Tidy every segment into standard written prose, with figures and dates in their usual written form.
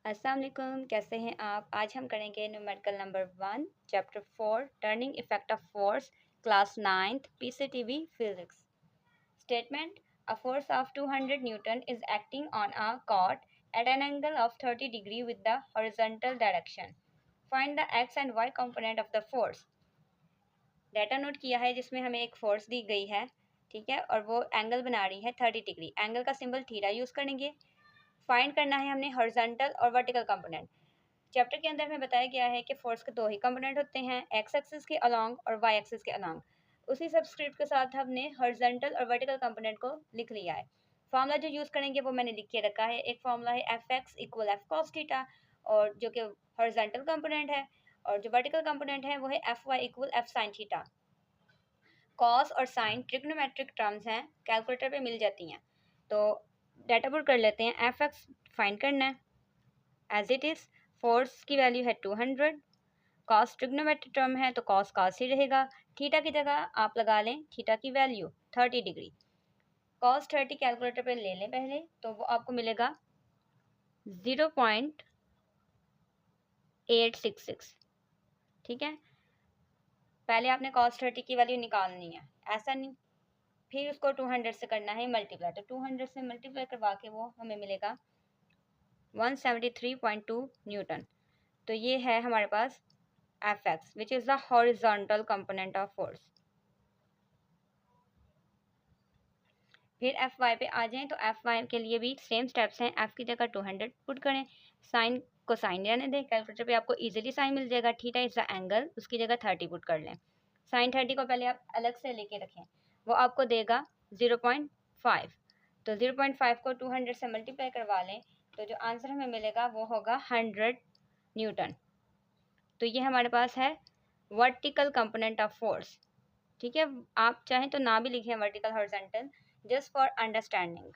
अस्सलाम वालेकुम, कैसे हैं आप। आज हम करेंगे numerical number 1 chapter 4 turning effect of force class 9th PCTV physics. Statement: a force of 200 newton is acting on a cord at an angle of 30 degree with the horizontal direction. Find the x and y component of the force. Data note किया है जिसमें हमें एक force दी गई है, ठीक है, और वो एंगल बना रही है 30 डिग्री। एंगल का सिंबल थीटा यूज़ करेंगे। फाइंड करना है हमने हॉरिजॉन्टल और वर्टिकल कंपोनेंट। चैप्टर के अंदर हमें बताया गया है कि फोर्स के दो ही कंपोनेंट होते हैं, एक्स एक्सिस के अलोंग और वाई एक्सिस के अलोंग। उसी सबस्क्रिप्ट के साथ हमने हॉरिजॉन्टल और वर्टिकल कंपोनेंट को लिख लिया है। फार्मूला जो यूज़ करेंगे वो मैंने लिख के रखा है। एक फार्मूला है F x equal F cos theta, और जो कि हॉरिजॉन्टल कंपोनेंट है, और जो वर्टिकल कंपोनेंट है वो है F Y equal F sine theta. Cos और साइन ट्रिग्नोमेट्रिक टर्म्स हैं, कैलकुलेटर पे मिल जाती हैं। तो डाटा पुट कर लेते हैं। एफ एक्स फाइंड करना है एज इट इज़। फोर्स की वैल्यू है 200। कॉस ट्रिग्नोमेट्रिक टर्म है तो कॉस कॉस ही रहेगा। थीटा की जगह आप लगा लें थीटा की वैल्यू 30 डिग्री। कॉस 30 कैलकुलेटर पे ले लें पहले, तो वो आपको मिलेगा 0.866। ठीक है, पहले आपने कॉस 30 की वैल्यू निकालनी है, ऐसा नहीं, फिर उसको 200 से करना है मल्टीप्लाई। तो 200 से मल्टीप्लाई करवा के वो हमें मिलेगा 173.2 न्यूटन। तो ये है हमारे पास F x which is the horizontal component of force. फिर एफ वाई पे आ जाएं तो एफ वाई के लिए भी सेम स्टेप्स हैं। एफ की जगह 200 पुट करें, साइन को साइन रहने दें, कैलकुलेटर पे आपको इजीली साइन मिल जाएगा। थीटा इज़ द एंगल, उसकी जगह 30 पुट कर लें। साइन 30 को पहले आप अलग से लेके रखें, वो आपको देगा 0.5। तो 0.5 को 200 से मल्टीप्लाई करवा लें तो जो आंसर हमें मिलेगा वो होगा 100 न्यूटन। तो ये हमारे पास है वर्टिकल कंपोनेंट ऑफ फोर्स। ठीक है, आप चाहें तो ना भी लिखें vertical horizontal, just for understanding.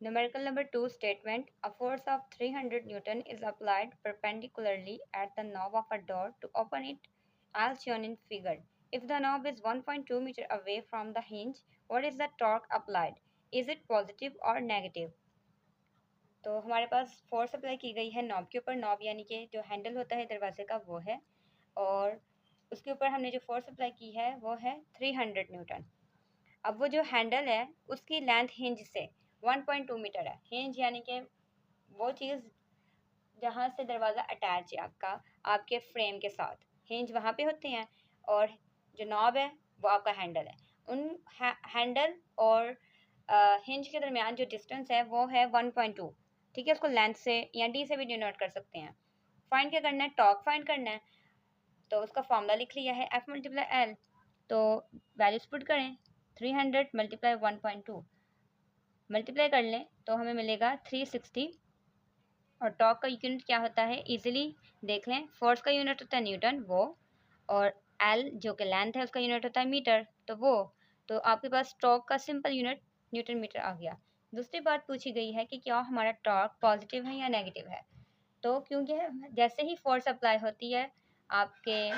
Numerical number 2 statement: a force of 300 Newton is applied perpendicularly at the knob of a door to open it as shown in figure. If the knob is 1.2 meter away from the hinge, what is the torque applied? Is it positive or negative? तो हमारे पास force apply की गई है knob के ऊपर। Knob यानी कि जो हैंडल होता है दरवाजे का वो है, और उसके ऊपर हमने जो फोर्स अप्लाई की है वो है 300 न्यूटन। अब वो जो हैंडल है उसकी लेंथ हिंज से 1.2 मीटर है। हिंज यानी कि वो चीज़ जहाँ से दरवाज़ा अटैच है आपका, आपके फ्रेम के साथ, हिंज वहाँ पे होते हैं, और जो नॉब है वो आपका हैंडल है। उन हैंडल और हिंज के दरमियान जो डिस्टेंस है वो है 1.2। ठीक है, उसको लेंथ से या डी से भी डिनोट कर सकते हैं। फाइंड क्या करना है? टॉर्क फाइंड करना है। तो उसका फॉर्मूला लिख लिया है एफ मल्टीप्लाई एल। तो वैल्यूज पुट करें, 300 मल्टीप्लाई 1.2 मल्टीप्लाई कर लें तो हमें मिलेगा 360। और टॉर्क का यूनिट क्या होता है इजीली देख लें। फोर्स का यूनिट होता है न्यूटन वो, और एल जो कि लेंथ है उसका यूनिट होता है मीटर, तो वो। तो आपके पास टॉर्क का सिंपल यूनिट न्यूटन मीटर आ गया। दूसरी बात पूछी गई है कि क्या हमारा टॉर्क पॉजिटिव है या नेगेटिव है। तो क्योंकि जैसे ही फोर्स अप्लाई होती है आपके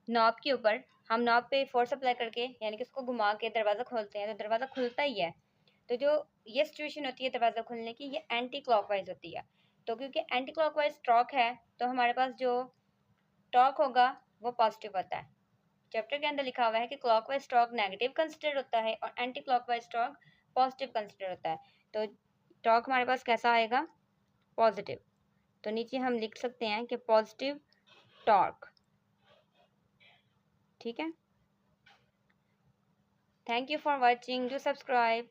नॉब के ऊपर, हम नॉब पे फोर्स अप्लाई करके यानी कि उसको घुमा के दरवाज़ा खोलते हैं तो दरवाज़ा खुलता ही है। तो जो ये सिचुएशन होती है दरवाज़ा खुलने की, ये एंटी क्लॉकवाइज होती है। तो क्योंकि एंटी क्लॉकवाइज टॉर्क है तो हमारे पास जो टॉर्क होगा वो पॉजिटिव होता है। चैप्टर के अंदर लिखा हुआ है कि क्लॉकवाइज टॉर्क नेगेटिव कंसिडर होता है और anti clockwise torque positive consider होता है। तो टॉर्क हमारे पास कैसा आएगा? पॉजिटिव। तो नीचे हम लिख सकते हैं कि पॉजिटिव टॉर्क। ठीक है, thank you for watching, do subscribe.